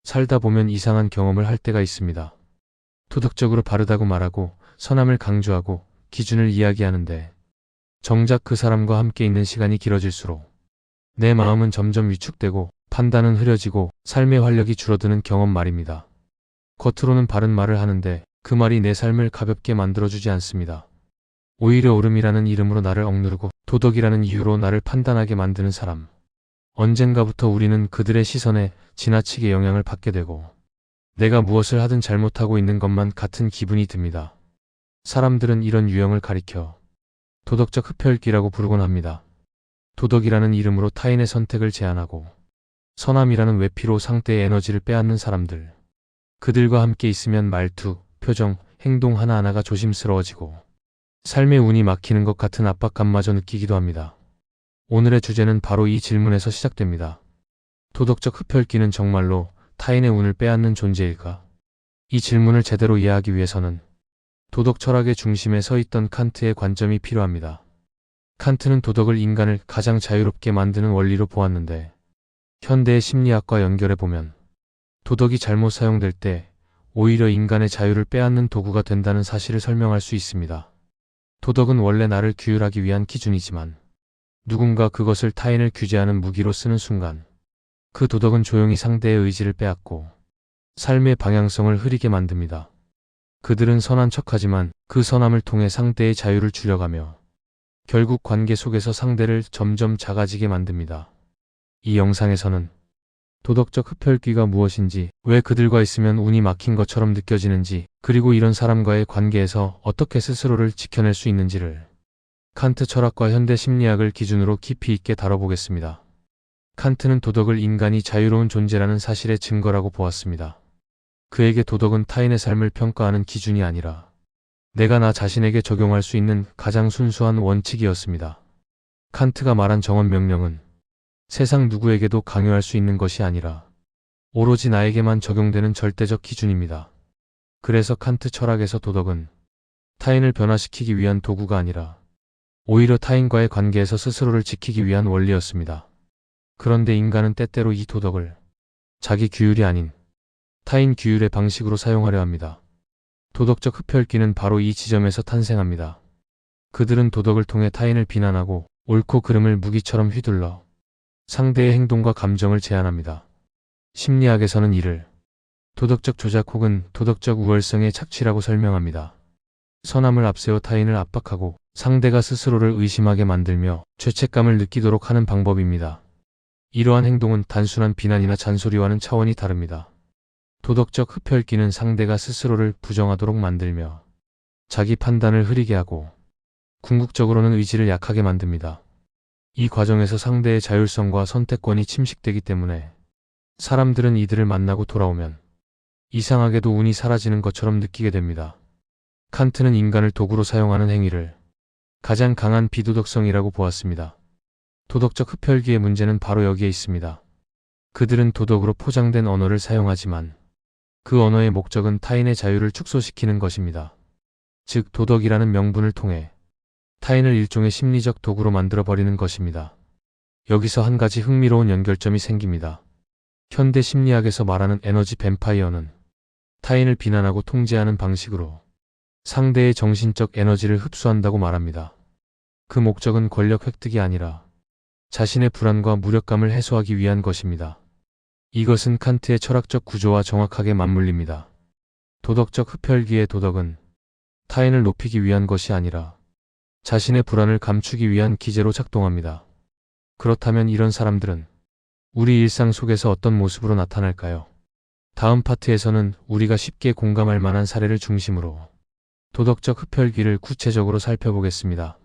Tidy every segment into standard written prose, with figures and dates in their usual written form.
살다 보면 이상한 경험을 할 때가 있습니다. 도덕적으로 바르다고 말하고 선함을 강조하고 기준을 이야기하는데 정작 그 사람과 함께 있는 시간이 길어질수록 내 마음은 점점 위축되고 판단은 흐려지고 삶의 활력이 줄어드는 경험 말입니다. 겉으로는 바른 말을 하는데 그 말이 내 삶을 가볍게 만들어주지 않습니다. 오히려 옳음이라는 이름으로 나를 억누르고 도덕이라는 이유로 나를 판단하게 만드는 사람. 언젠가부터 우리는 그들의 시선에 지나치게 영향을 받게 되고 내가 무엇을 하든 잘못하고 있는 것만 같은 기분이 듭니다. 사람들은 이런 유형을 가리켜 도덕적 흡혈귀라고 부르곤 합니다. 도덕이라는 이름으로 타인의 선택을 제한하고 선함이라는 외피로 상대의 에너지를 빼앗는 사람들. 그들과 함께 있으면 말투, 표정, 행동 하나하나가 조심스러워지고 삶의 운이 막히는 것 같은 압박감마저 느끼기도 합니다. 오늘의 주제는 바로 이 질문에서 시작됩니다. 도덕적 흡혈귀는 정말로 타인의 운을 빼앗는 존재일까? 이 질문을 제대로 이해하기 위해서는 도덕 철학의 중심에 서 있던 칸트의 관점이 필요합니다. 칸트는 도덕을 인간을 가장 자유롭게 만드는 원리로 보았는데 현대의 심리학과 연결해보면 도덕이 잘못 사용될 때 오히려 인간의 자유를 빼앗는 도구가 된다는 사실을 설명할 수 있습니다. 도덕은 원래 나를 규율하기 위한 기준이지만 누군가 그것을 타인을 규제하는 무기로 쓰는 순간 그 도덕은 조용히 상대의 의지를 빼앗고 삶의 방향성을 흐리게 만듭니다. 그들은 선한 척하지만 그 선함을 통해 상대의 자유를 줄여가며 결국 관계 속에서 상대를 점점 작아지게 만듭니다. 이 영상에서는 도덕적 흡혈귀가 무엇인지, 왜 그들과 있으면 운이 막힌 것처럼 느껴지는지, 그리고 이런 사람과의 관계에서 어떻게 스스로를 지켜낼 수 있는지를 칸트 철학과 현대 심리학을 기준으로 깊이 있게 다뤄보겠습니다. 칸트는 도덕을 인간이 자유로운 존재라는 사실의 증거라고 보았습니다. 그에게 도덕은 타인의 삶을 평가하는 기준이 아니라 내가 나 자신에게 적용할 수 있는 가장 순수한 원칙이었습니다. 칸트가 말한 정언 명령은 세상 누구에게도 강요할 수 있는 것이 아니라 오로지 나에게만 적용되는 절대적 기준입니다. 그래서 칸트 철학에서 도덕은 타인을 변화시키기 위한 도구가 아니라 오히려 타인과의 관계에서 스스로를 지키기 위한 원리였습니다. 그런데 인간은 때때로 이 도덕을 자기 규율이 아닌 타인 규율의 방식으로 사용하려 합니다. 도덕적 흡혈귀는 바로 이 지점에서 탄생합니다. 그들은 도덕을 통해 타인을 비난하고 옳고 그름을 무기처럼 휘둘러 상대의 행동과 감정을 제한합니다. 심리학에서는 이를 도덕적 조작 혹은 도덕적 우월성의 착취라고 설명합니다. 선함을 앞세워 타인을 압박하고 상대가 스스로를 의심하게 만들며 죄책감을 느끼도록 하는 방법입니다. 이러한 행동은 단순한 비난이나 잔소리와는 차원이 다릅니다. 도덕적 흡혈귀는 상대가 스스로를 부정하도록 만들며 자기 판단을 흐리게 하고 궁극적으로는 의지를 약하게 만듭니다. 이 과정에서 상대의 자율성과 선택권이 침식되기 때문에 사람들은 이들을 만나고 돌아오면 이상하게도 운이 사라지는 것처럼 느끼게 됩니다. 칸트는 인간을 도구로 사용하는 행위를 가장 강한 비도덕성이라고 보았습니다. 도덕적 흡혈귀의 문제는 바로 여기에 있습니다. 그들은 도덕으로 포장된 언어를 사용하지만 그 언어의 목적은 타인의 자유를 축소시키는 것입니다. 즉 도덕이라는 명분을 통해 타인을 일종의 심리적 도구로 만들어버리는 것입니다. 여기서 한 가지 흥미로운 연결점이 생깁니다. 현대 심리학에서 말하는 에너지 뱀파이어는 타인을 비난하고 통제하는 방식으로 상대의 정신적 에너지를 흡수한다고 말합니다. 그 목적은 권력 획득이 아니라 자신의 불안과 무력감을 해소하기 위한 것입니다. 이것은 칸트의 철학적 구조와 정확하게 맞물립니다. 도덕적 흡혈귀의 도덕은 타인을 높이기 위한 것이 아니라 자신의 불안을 감추기 위한 기제로 작동합니다. 그렇다면 이런 사람들은 우리 일상 속에서 어떤 모습으로 나타날까요? 다음 파트에서는 우리가 쉽게 공감할 만한 사례를 중심으로 도덕적 흡혈귀를 구체적으로 살펴보겠습니다.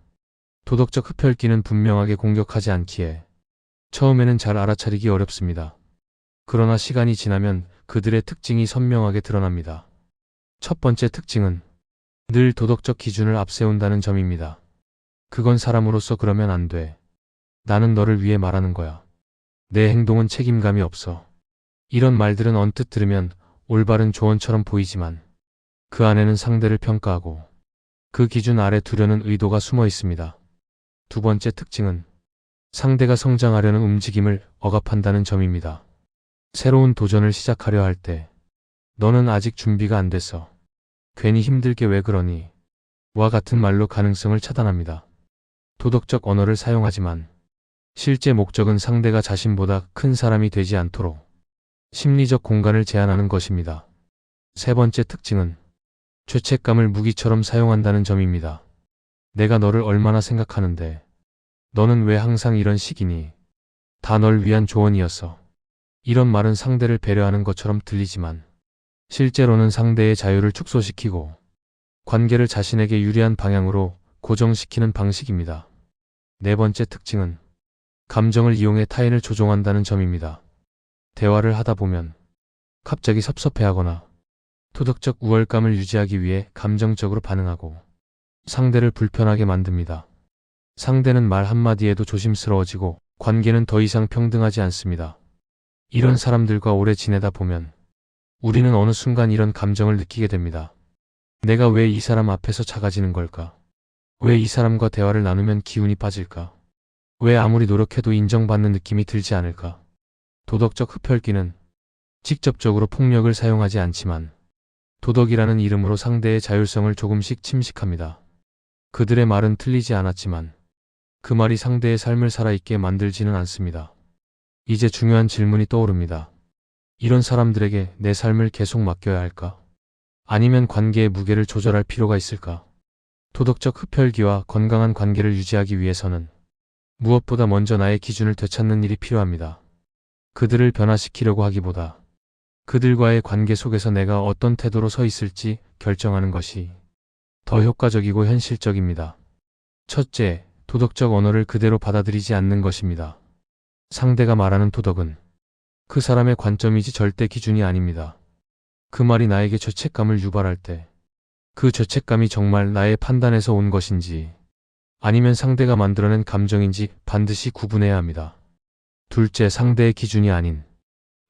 도덕적 흡혈귀는 분명하게 공격하지 않기에 처음에는 잘 알아차리기 어렵습니다. 그러나 시간이 지나면 그들의 특징이 선명하게 드러납니다. 첫 번째 특징은 늘 도덕적 기준을 앞세운다는 점입니다. 그건 사람으로서 그러면 안 돼. 나는 너를 위해 말하는 거야. 내 행동은 책임감이 없어. 이런 말들은 언뜻 들으면 올바른 조언처럼 보이지만 그 안에는 상대를 평가하고 그 기준 아래 두려는 의도가 숨어 있습니다. 두 번째 특징은 상대가 성장하려는 움직임을 억압한다는 점입니다. 새로운 도전을 시작하려 할 때 너는 아직 준비가 안 됐어. 괜히 힘들게 왜 그러니? 와 같은 말로 가능성을 차단합니다. 도덕적 언어를 사용하지만 실제 목적은 상대가 자신보다 큰 사람이 되지 않도록 심리적 공간을 제한하는 것입니다. 세 번째 특징은 죄책감을 무기처럼 사용한다는 점입니다. 내가 너를 얼마나 생각하는데 너는 왜 항상 이런 식이니? 다 널 위한 조언이었어. 이런 말은 상대를 배려하는 것처럼 들리지만 실제로는 상대의 자유를 축소시키고 관계를 자신에게 유리한 방향으로 고정시키는 방식입니다. 네 번째 특징은 감정을 이용해 타인을 조종한다는 점입니다. 대화를 하다 보면 갑자기 섭섭해하거나 도덕적 우월감을 유지하기 위해 감정적으로 반응하고 상대를 불편하게 만듭니다. 상대는 말 한마디에도 조심스러워지고 관계는 더 이상 평등하지 않습니다. 이런 사람들과 오래 지내다 보면 우리는 어느 순간 이런 감정을 느끼게 됩니다. 내가 왜 이 사람 앞에서 작아지는 걸까? 왜 이 사람과 대화를 나누면 기운이 빠질까? 왜 아무리 노력해도 인정받는 느낌이 들지 않을까? 도덕적 흡혈귀는 직접적으로 폭력을 사용하지 않지만 도덕이라는 이름으로 상대의 자율성을 조금씩 침식합니다. 그들의 말은 틀리지 않았지만 그 말이 상대의 삶을 살아있게 만들지는 않습니다. 이제 중요한 질문이 떠오릅니다. 이런 사람들에게 내 삶을 계속 맡겨야 할까? 아니면 관계의 무게를 조절할 필요가 있을까? 도덕적 흡혈귀와 건강한 관계를 유지하기 위해서는 무엇보다 먼저 나의 기준을 되찾는 일이 필요합니다. 그들을 변화시키려고 하기보다 그들과의 관계 속에서 내가 어떤 태도로 서 있을지 결정하는 것이 더 효과적이고 현실적입니다. 첫째, 도덕적 언어를 그대로 받아들이지 않는 것입니다. 상대가 말하는 도덕은 그 사람의 관점이지 절대 기준이 아닙니다. 그 말이 나에게 죄책감을 유발할 때 그 죄책감이 정말 나의 판단에서 온 것인지 아니면 상대가 만들어낸 감정인지 반드시 구분해야 합니다. 둘째, 상대의 기준이 아닌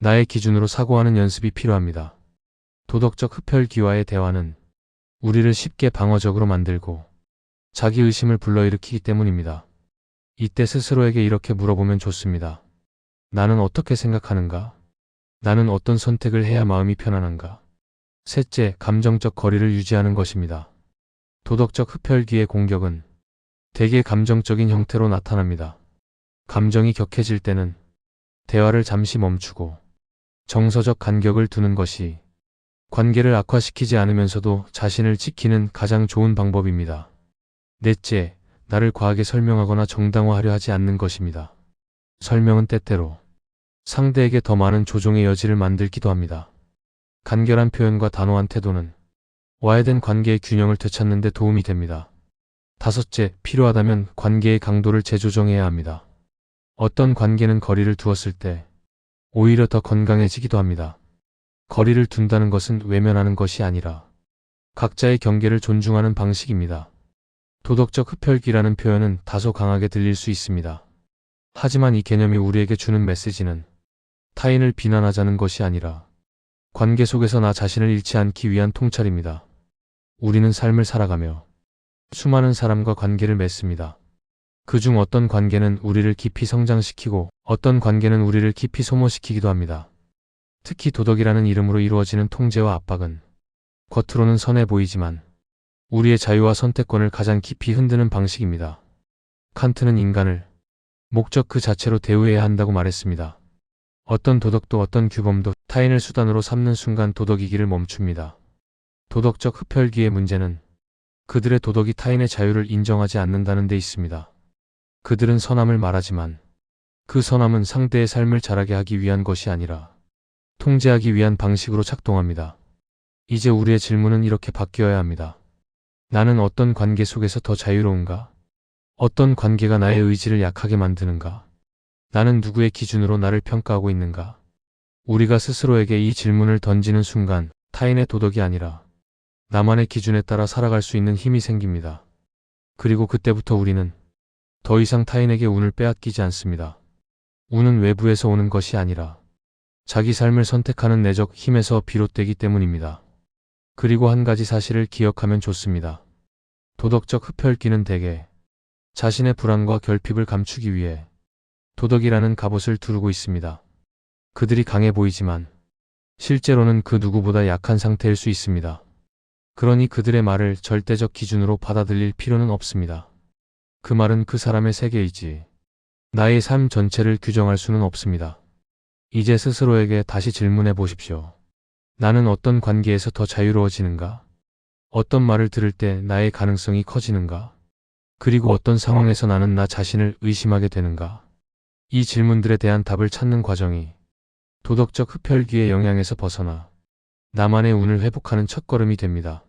나의 기준으로 사고하는 연습이 필요합니다. 도덕적 흡혈귀와의 대화는 우리를 쉽게 방어적으로 만들고 자기의심을 불러일으키기 때문입니다. 이때 스스로에게 이렇게 물어보면 좋습니다. 나는 어떻게 생각하는가? 나는 어떤 선택을 해야 마음이 편안한가? 셋째, 감정적 거리를 유지하는 것입니다. 도덕적 흡혈귀의 공격은 대개 감정적인 형태로 나타납니다. 감정이 격해질 때는 대화를 잠시 멈추고 정서적 간격을 두는 것이 관계를 악화시키지 않으면서도 자신을 지키는 가장 좋은 방법입니다. 넷째, 나를 과하게 설명하거나 정당화하려 하지 않는 것입니다. 설명은 때때로 상대에게 더 많은 조종의 여지를 만들기도 합니다. 간결한 표현과 단호한 태도는 와해된 관계의 균형을 되찾는 데 도움이 됩니다. 다섯째, 필요하다면 관계의 강도를 재조정해야 합니다. 어떤 관계는 거리를 두었을 때 오히려 더 건강해지기도 합니다. 거리를 둔다는 것은 외면하는 것이 아니라 각자의 경계를 존중하는 방식입니다. 도덕적 흡혈귀라는 표현은 다소 강하게 들릴 수 있습니다. 하지만 이 개념이 우리에게 주는 메시지는 타인을 비난하자는 것이 아니라 관계 속에서 나 자신을 잃지 않기 위한 통찰입니다. 우리는 삶을 살아가며 수많은 사람과 관계를 맺습니다. 그중 어떤 관계는 우리를 깊이 성장시키고 어떤 관계는 우리를 깊이 소모시키기도 합니다. 특히 도덕이라는 이름으로 이루어지는 통제와 압박은 겉으로는 선해 보이지만 우리의 자유와 선택권을 가장 깊이 흔드는 방식입니다. 칸트는 인간을 목적 그 자체로 대우해야 한다고 말했습니다. 어떤 도덕도 어떤 규범도 타인을 수단으로 삼는 순간 도덕이기를 멈춥니다. 도덕적 흡혈귀의 문제는 그들의 도덕이 타인의 자유를 인정하지 않는다는 데 있습니다. 그들은 선함을 말하지만 그 선함은 상대의 삶을 자라게 하기 위한 것이 아니라 통제하기 위한 방식으로 작동합니다. 이제 우리의 질문은 이렇게 바뀌어야 합니다. 나는 어떤 관계 속에서 더 자유로운가? 어떤 관계가 나의 의지를 약하게 만드는가? 나는 누구의 기준으로 나를 평가하고 있는가? 우리가 스스로에게 이 질문을 던지는 순간 타인의 도덕이 아니라 나만의 기준에 따라 살아갈 수 있는 힘이 생깁니다. 그리고 그때부터 우리는 더 이상 타인에게 운을 빼앗기지 않습니다. 운은 외부에서 오는 것이 아니라 자기 삶을 선택하는 내적 힘에서 비롯되기 때문입니다. 그리고 한 가지 사실을 기억하면 좋습니다. 도덕적 흡혈귀는 대개 자신의 불안과 결핍을 감추기 위해 도덕이라는 갑옷을 두르고 있습니다. 그들이 강해 보이지만 실제로는 그 누구보다 약한 상태일 수 있습니다. 그러니 그들의 말을 절대적 기준으로 받아들일 필요는 없습니다. 그 말은 그 사람의 세계이지 나의 삶 전체를 규정할 수는 없습니다. 이제 스스로에게 다시 질문해 보십시오. 나는 어떤 관계에서 더 자유로워지는가? 어떤 말을 들을 때 나의 가능성이 커지는가? 그리고 어떤 상황에서 나는 나 자신을 의심하게 되는가? 이 질문들에 대한 답을 찾는 과정이 도덕적 흡혈귀의 영향에서 벗어나 나만의 운을 회복하는 첫걸음이 됩니다.